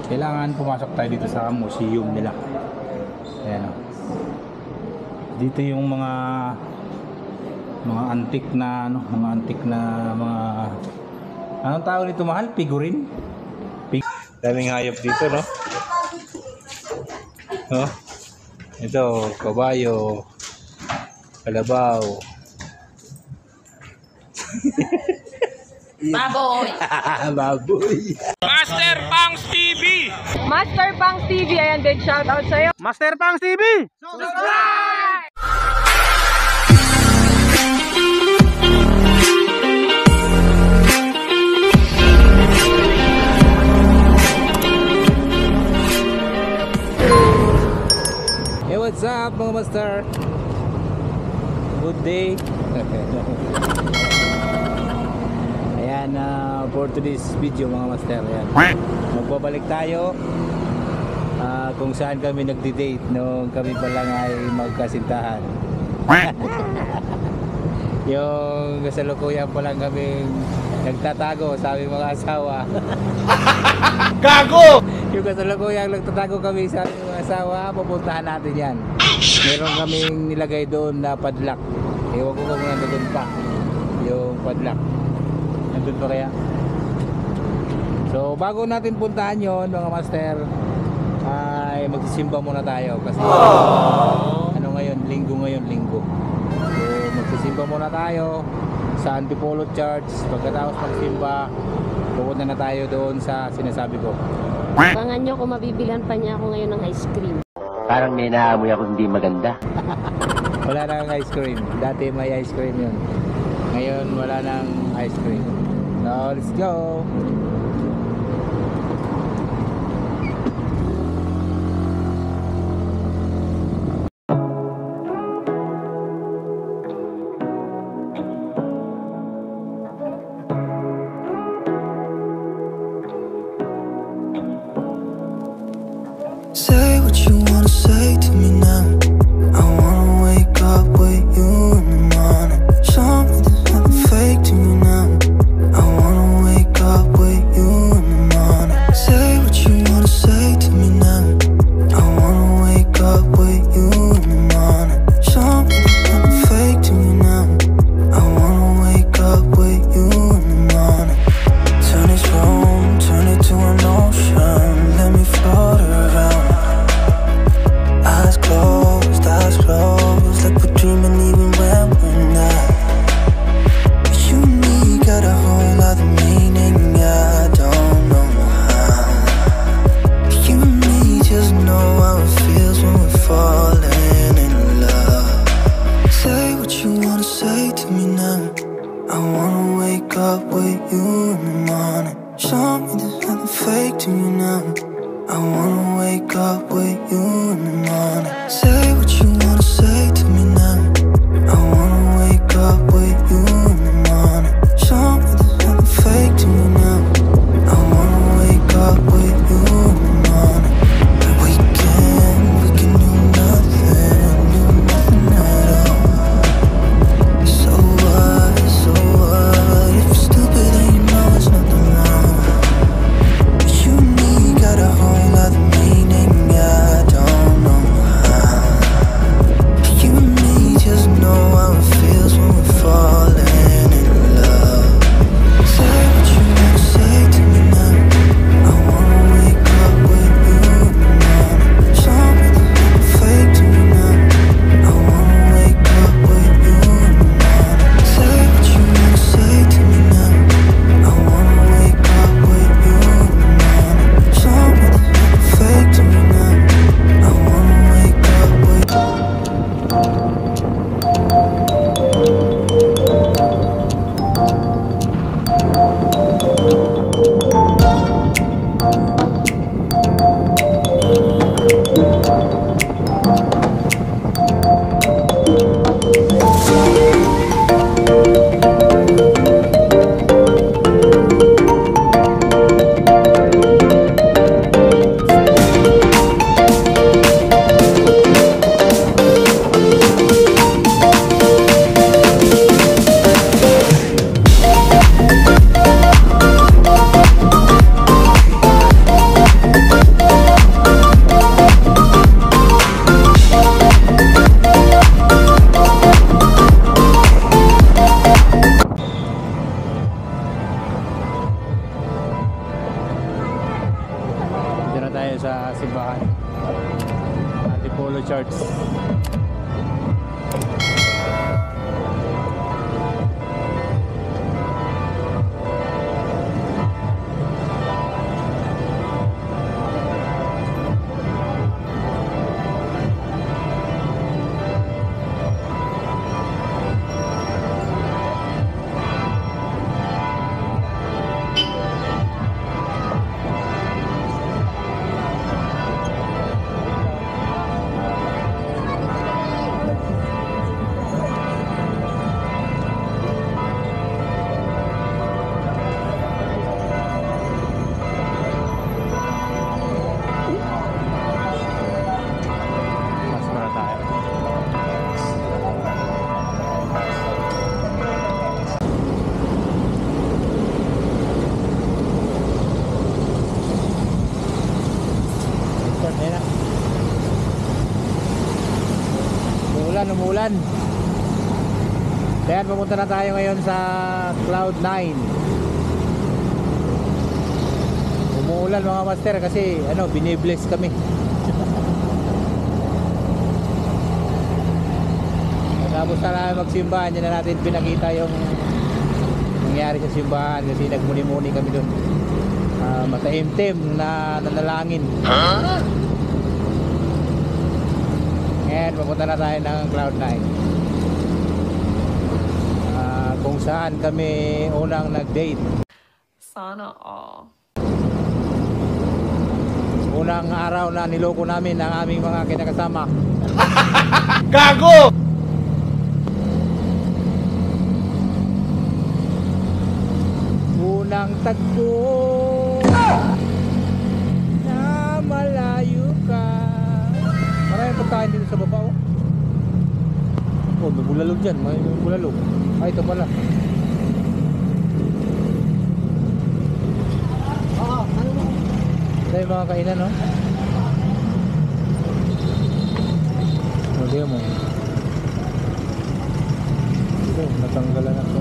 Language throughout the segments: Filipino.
kailangan pumasok tayo dito sa museum nila. Ayan o. Dito yung mga antik na ano, mga antik na mga anong tawag nito, mahal? Figurine? Daming hayop dito, no? Oh. Ito, kabayo, kalabaw. Baboy! Baboy! Master Pangs TV! Master Pangs TV, ayan, big shoutout sa'yo. Master Pangs TV! Subscribe! Hey, what's up mga master? Good day. Ayan, for today's video mga master, ayan, magbabalik tayo kung saan kami nagdi-date nung kami pa lang ay magkasintahan. Yung kasalukuyan pa lang kami nagtatago, sabi mga asawa. Gago! Yung kasalukuyan nagtatago kami sa mga asawa, pupuntahan natin yan. Meron kaming nilagay doon na padlock. Ewan ko kung nandun pa yung padlock. Nandun pa kaya? So bago natin puntahan yon mga master, ay magsisimba muna tayo kasi ano ngayon, linggo. So magsisimba muna tayo sa Antipolo Church. Pagkatapos magsimba, pupunta na tayo doon sa sinasabi ko. Abangan nyo kung mabibilan pa niya ako ngayon ng ice cream. Parang may naamoy ako hindi maganda. Wala nang ice cream. Dati may ice cream yun. Ngayon wala nang ice cream. Now let's go. Say what you wanna say to me now. I wanna wake up with you in the morning. Show me there's nothing fake to me now. I wanna wake up with you in the morning. Say what you wanna say to me now. I wanna wake up with you in the morning. Show me there's nothing fake to me now. I wanna wake up with you in the morning. Turn this room, turn it to an ocean. Let me float around. Eyes closed, like we're dreaming even when we're not. You and me got a whole lot of meaning, I don't know how. You and me just know how it feels when we're falling in love. Say what you wanna say to me now. I wanna wake up with you in the morning. Show me there's nothing fake to me now. I wanna wake up with you in the morning. Say what you wanna say to me now. I wanna wake up with you in the morning. Show me there's nothing fake to me now. I wanna wake up with you in the morning. We can do nothing at all. So what, if you're stupid then you know it's nothing wrong. You and me got a whole lot of meaning, I don't know how. You and me just know how it feels when we fall tayo sa simbahan. Antipolo Church. Umulan. Kaya pumunta na tayo ngayon sa Cloud9. Umuulan mga master kasi binibless kami. Tapos na namin magsimbahan, yan na natin pinakita yung nangyari sa simbahan kasi nagmuni-muni kami doon. Mataimtim na nanalangin. And pupunta na tayo ng Cloud9, kung saan kami unang nag-date. Sana all. Unang araw na niloko namin ang aming mga kinakasama. Gago! Unang tagpo na malayo ka. Maraming pagkain dito sa baba. Oh, may bulalog dyan. May bulalog. Ay, ito pala. Ito yung mga kainan, no? Hindi mo. Ito, natanggalan ako.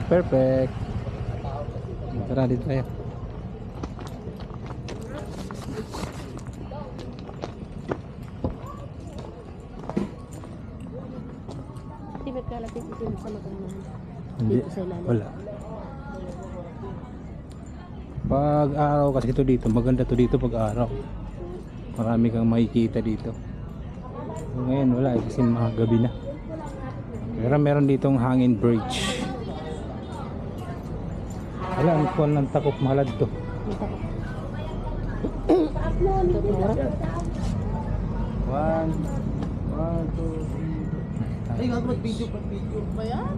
Perfect. Tara, dito tayo. Hindi ba't kalapit dito sa magandang? Hindi, Dito sa ilalim. wala. Pag araw kasi ito dito, maganda to dito pag araw. Marami kang makikita dito. Ngayon wala, kasi mga gabi na. Pero meron ditong hangin bridge. Wala, ang kuwan ng takop malad to. One, two, three. Ay, mag-video ba yan?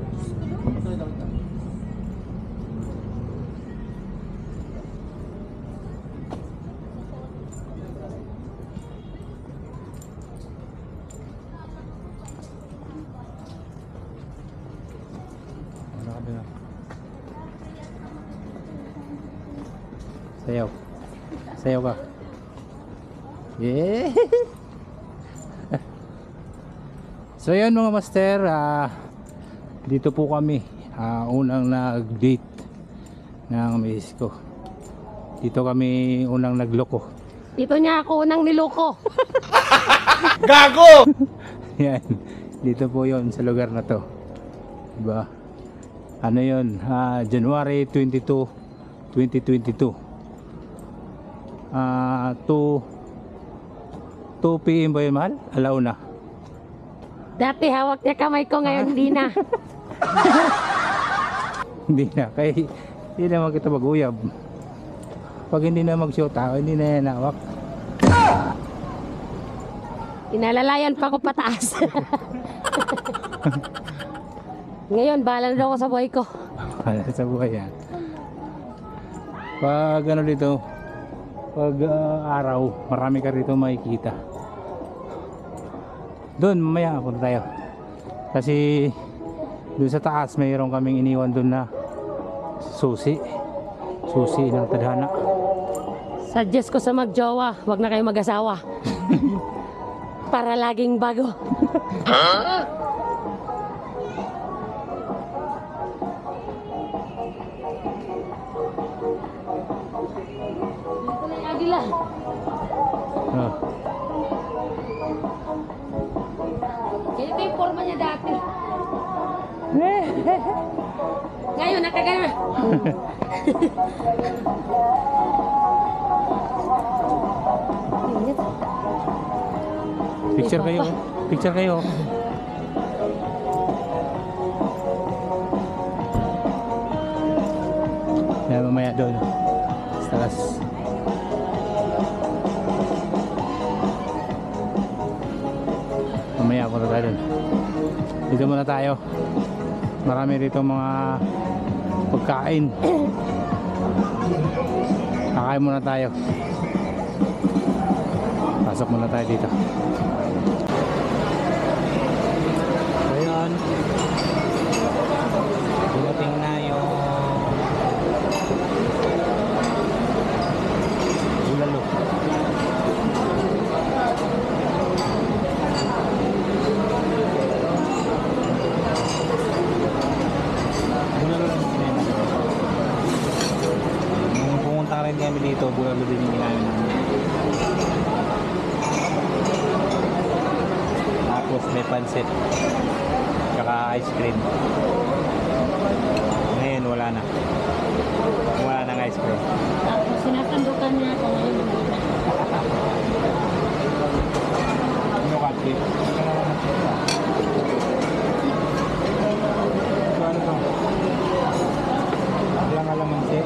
Sayaw. Sayaw ka. Yeah. So yun mga master, dito po kami unang nag-date ng miss ko. Dito kami unang nagloko. Dito niya ako unang niloko. Gago! Yan. Dito po yun sa lugar na to. Diba? Ano yun? January 22, 2022. To 2 PM ba yun, mahal? Alauna. Dati hawak niya kamay ko, ngayon hindi na. Hindi na. Kaya hindi naman kita mag-uyab. Pag hindi na mag-shoota, hindi na yan hawak. Inalalayan pa ko pataas. Ngayon, bahala na daw ako sa buhay ko. Wala sa buhay yan. Pag ano dito, pag araw, marami ka rito makikita. Doon, mamaya punta tayo. Kasi doon sa taas, mayroon kaming iniwan doon na susi. Susi ng tadhana. Suggest ko sa magjowa, wag na kayo mag-asawa. Para laging bago. Dito na yung agila. Oh. Ganito yung forma niya dati. Ngayon, nakagana. Picture kayo. Picture kayo. Yan, mamaya doon. Sa taas. Mamaya punta tayo doon. Dito muna tayo. Marami rito mga pagkain. Kakain muna tayo. Pasok muna tayo dito. Ayun. Dumating na yung bulalo. Bulalo lang sinema. Nung pumunta rin kami dito, bulalo din yung ginamit namin. Tapos may pansit tsaka ice cream. Ngayon wala na. Wala nang ice cream. Tapos sinasandukan niya ako ngayon. Ano kasi? Ano to? Ilang alamansi?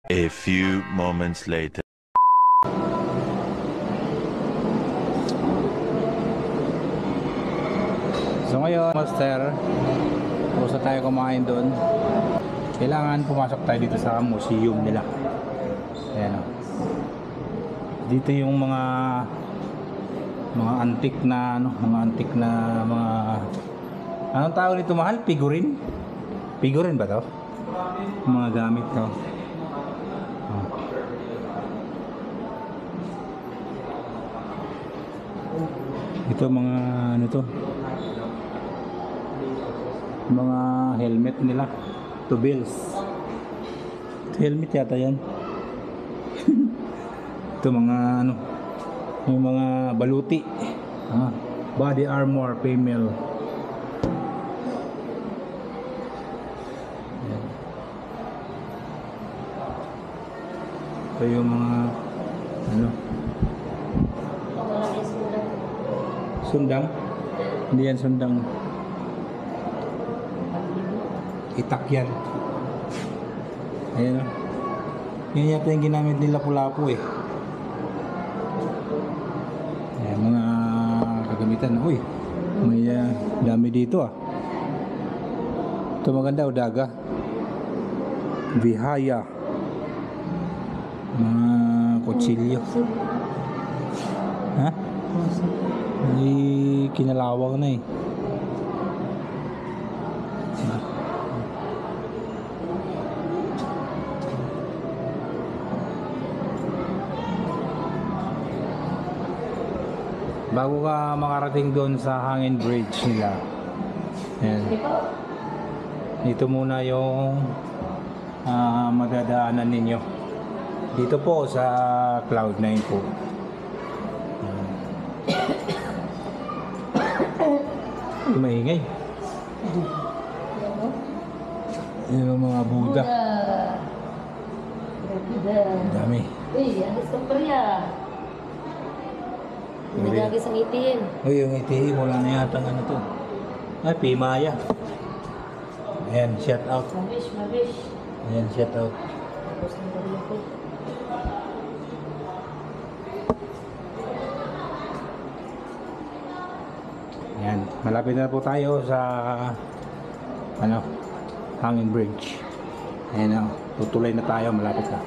A few moments later. So ngayon, master, tapos na tayo kumain doon. Kailangan pumasok tayo dito sa museum nila. Ayan o. Dito yung mga antik na mga antik na mga anong tawag nito, mahal? Figurine? Figurine ba to? Mga gamit to. Ito mga ano to, mga helmet nila, to bills. Helmet yata yan. Ito mga ano, yung mga baluti, body armor female. Yan. Ito yung mga ano, sundang. Hindi yan sundang. Itak yan. Ayan o. Yan yata yung ginamit nila Lapu-Lapu eh. Ayan, mga kagamitan. Uy, may dami dito ah. Ito maganda o, daga. Bihaya. Mga kutsilyo. Ha? May kinalawang na eh. Bago ka makarating doon sa hangin bridge nila, ayan, dito muna yung madadaanan ninyo. Dito po sa Cloud9 po. Maingay. Yan ang mga Buddha. Dami. Uy, alis ka pa rin. Nagagis ang itim. Uy, yung itim, wala na yata ano to. Ay, Pimaya. Ayan, shout out. Mabish, mabish. Ayan, shout out. Tapos ng baril ko. Ayan, malapit na po tayo sa ano, hangin bridge. Ayan o, tutuloy na tayo, malapit na.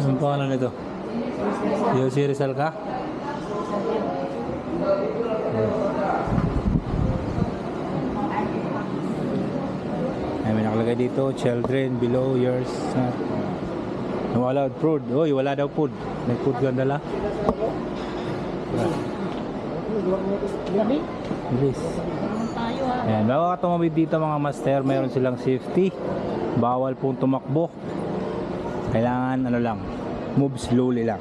Anong pangalan nito? Yosi Rizal ka? Ay, may nakalagay dito, children below years. No allowed food. Uy, wala daw food. May food ka dala? Gabi? Bilis. Tayo ha. Ayan, bago ka tumawid dito mga master, mayroon silang safety. Bawal pong tumakbo. Kailangan ano lang, move slowly lang.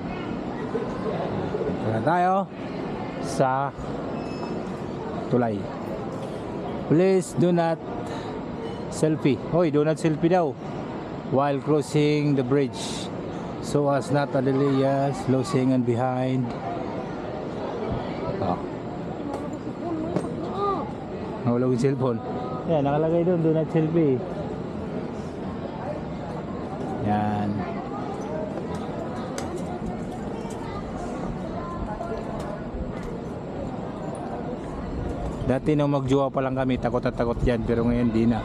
Tara tayo sa tulay. Please do not selfie. Hoy, do not selfie daw while crossing the bridge, so as not to delay us closing and behind. Nahulog yung cellphone. Yan, nakalagay doon, do not selfie. Yan. Dati nung magjowa pa lang kami, takot at takot yan, pero ngayon di na.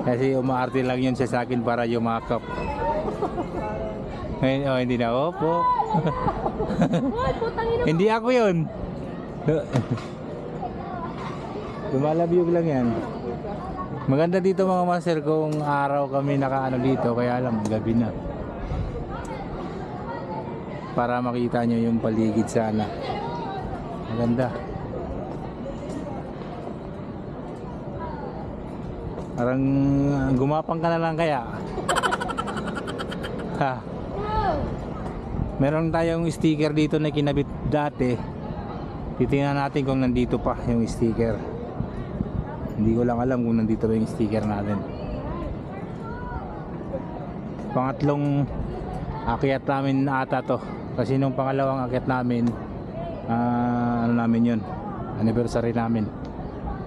Kasi umaarte lang yun sa akin para yumakap. Ngayon, oh, hindi na. Opo. Hindi ako yun. Lumalabiyog lang yan. Maganda dito mga master kung araw kami nakaano dito, kaya lang gabi na. Para makita nyo yung paligid sana. Maganda. Parang gumapang ka na lang kaya. Ha. Meron tayong sticker dito na kinabit dati. Titingnan natin kung nandito pa yung sticker. Hindi ko lang alam kung nandito ba yung sticker natin. Pangatlong akyat namin ata to. Kasi nung pangalawang akyat namin, ano namin yun, anniversary namin.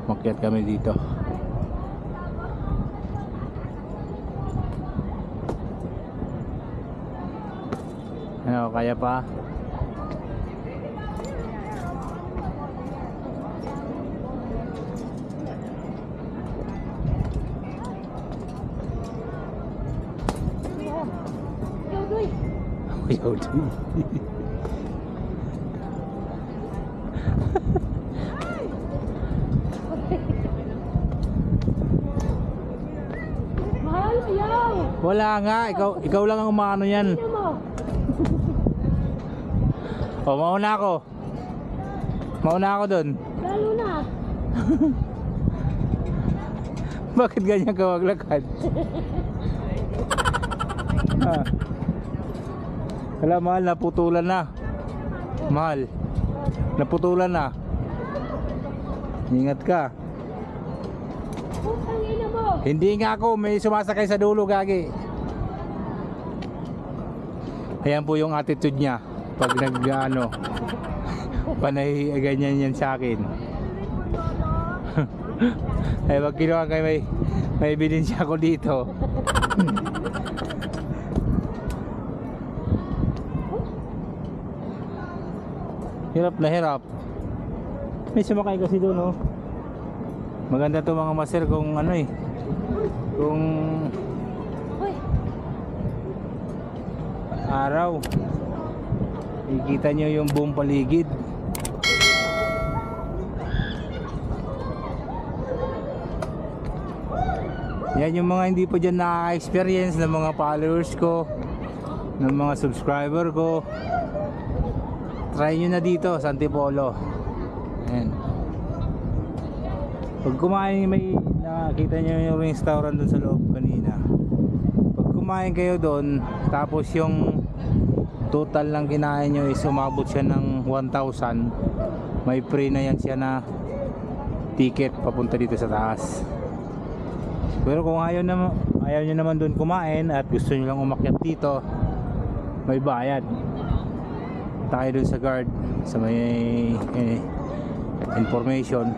Makyat kami dito. Ano, kaya pa? Yaudah. Mahal, ayaw! Wala nga, ikaw lang ang umaano yan. O, mauna ako. Mauna ako dun. Lalo na. Bakit ganyan ka maglakad? Ha. Wala, mahal, naputulan na. Mahal, naputulan na. Ingat ka. Putang ina mo. Hindi nga ako, may sumasakay sa dulo, gagi. Ayan po yung attitude niya pag nag-ano, panay ganyan yan sa akin. Ay, pag kinuha kayo, may ebidensya ako dito. Hirap na hirap. May sumakay kasi doon, oh. Maganda to mga master kung ano eh. Kung araw. Ikita nyo yung buong paligid. Yan yung mga hindi pa dyan nakaka-experience ng mga followers ko, ng mga subscriber ko. Try nyo na dito sa Antipolo. Ayan. Pag kumain, may nakakita nyo yung restaurant dun sa loob kanina. Pag kumain kayo dun, tapos yung total lang kinain nyo is umabot siya ng 1,000, may free na yan siya na ticket papunta dito sa taas. Pero kung ayaw nyo naman dun kumain at gusto nyo lang umakyat dito, may bayad. Tayo dun sa guard, sa may information.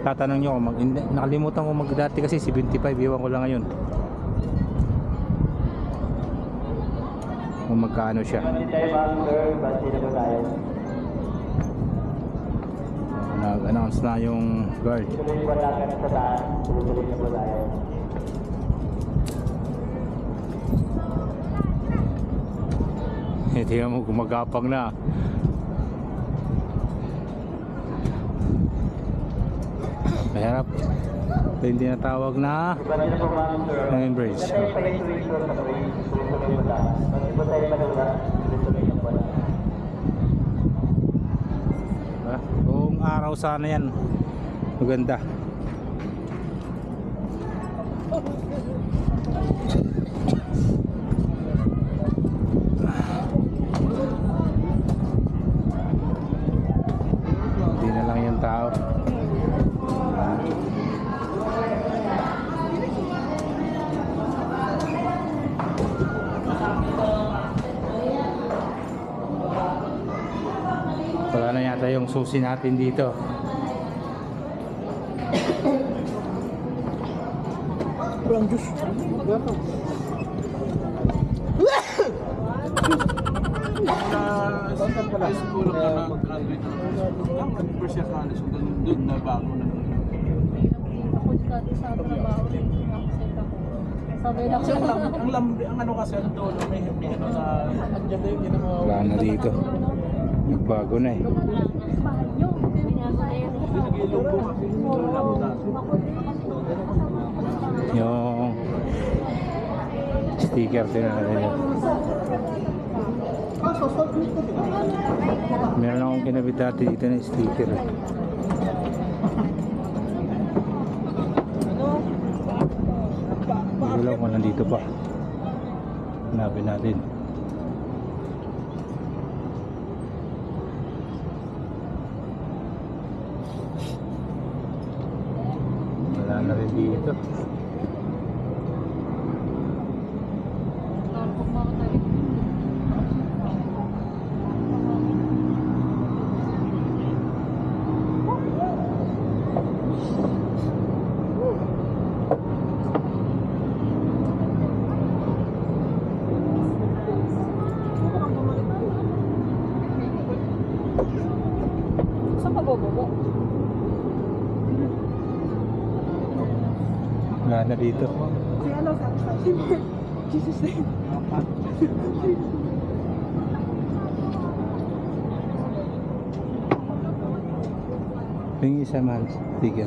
Tatanong nyo kung nakalimutan ko magdati kasi 75, iwan ko lang ngayon kung magkano siya. Nag-announce na yung guard. Tingnan mo, gumagapang na. Mahirap. Ito yung tinatawag na Hanging Bridge. Kung araw sana yan, maganda. Hindi na lang yung tao. Wala na yata yung susi natin dito. Kurang jus. School ka na mag-graduate. Ang nag-first year college, doon na bago na. Ako dati sa trabaho rin ako. Sabi na ko. Ang ano kasi doon, may ano na andyan na yung ginagawa. Wala na dito. Nagbago na eh. Yung sticker tinatawag. Meron akong kinabit dati dito na sticker. Wala ko nandito pa. Hanapin natin. Wala na rin dito. Wala na dito. Jesus name. Yung isa man, sticker.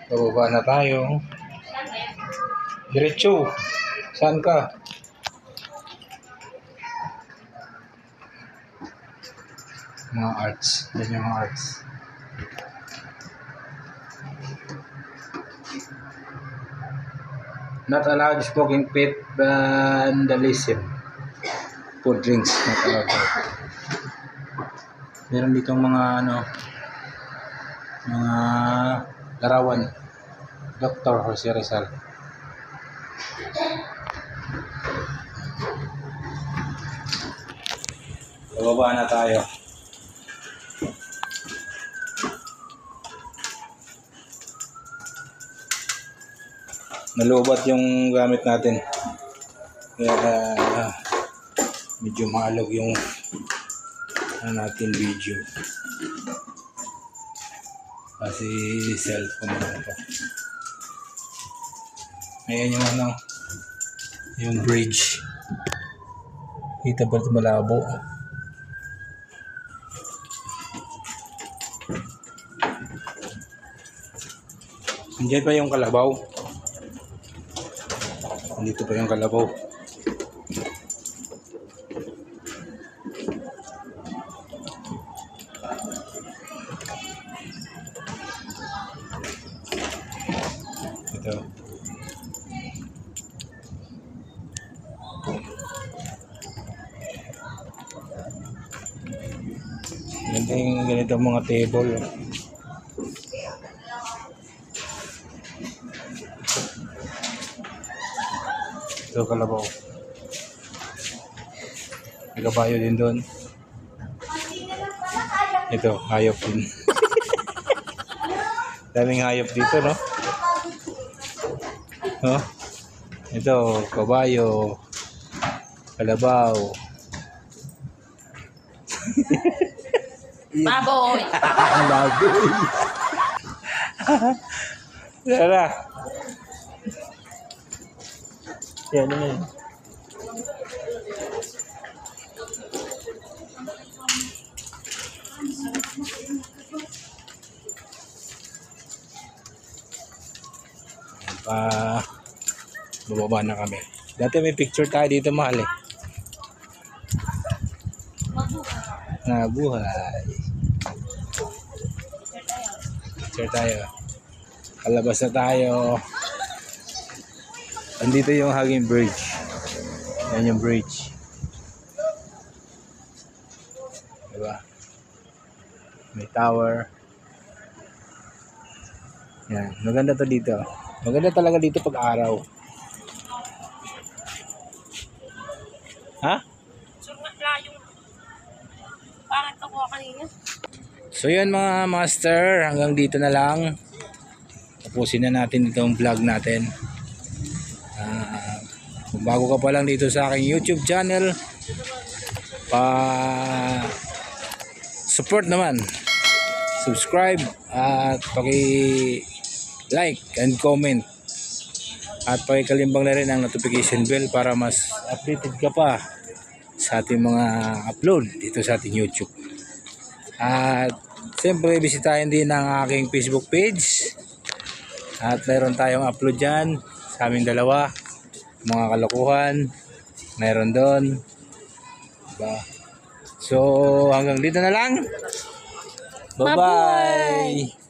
Bababa na tayo. Diretso. Saan ka? Mga arts. Yan yung mga arts. Not allowed smoking pit, vandalism. Food drinks, not allowed. Meron ditong mga ano, mga larawan. Dr. Jose Rizal. Bababa na tayo. nalubat yung gamit natin. Kaya medyo maalog yung natin video. Kasi cellphone na ito. Ayan yung yung bridge. Kita ba ito malabo? Andiyan pa yung kalabaw. Andito pa yung kalabaw. Ito. Ganda yung ganitong mga table. Ito kalabaw. May kabayo din doon. Ito, hayop din. Daming hayop dito, no? Oh, ito, kabayo, kalabaw. Baboy! Baboy. Tara. Yan naman. Bumaba na kami. Dati may picture tayo dito, mahal eh. Nabuhay. Picture tayo. Kalabas na tayo. Andito yung Hagin Bridge. Yan yung bridge. Diba? May tower. Yan. Maganda to dito. Maganda talaga dito pag araw. Ha? So yun mga master, hanggang dito na lang. Tapusin na natin itong vlog natin. Kung bago ka pa lang dito sa aking YouTube channel, support naman, subscribe at like and comment at pakikalimbang na rin ang notification bell para mas updated ka pa sa ating mga upload dito sa ating YouTube. At siyempre bisitahin din ang aking Facebook page at mayroon tayong upload dyan sa aming dalawa, mga kalokohan mayroon doon, diba? So hanggang dito na lang. Bye bye.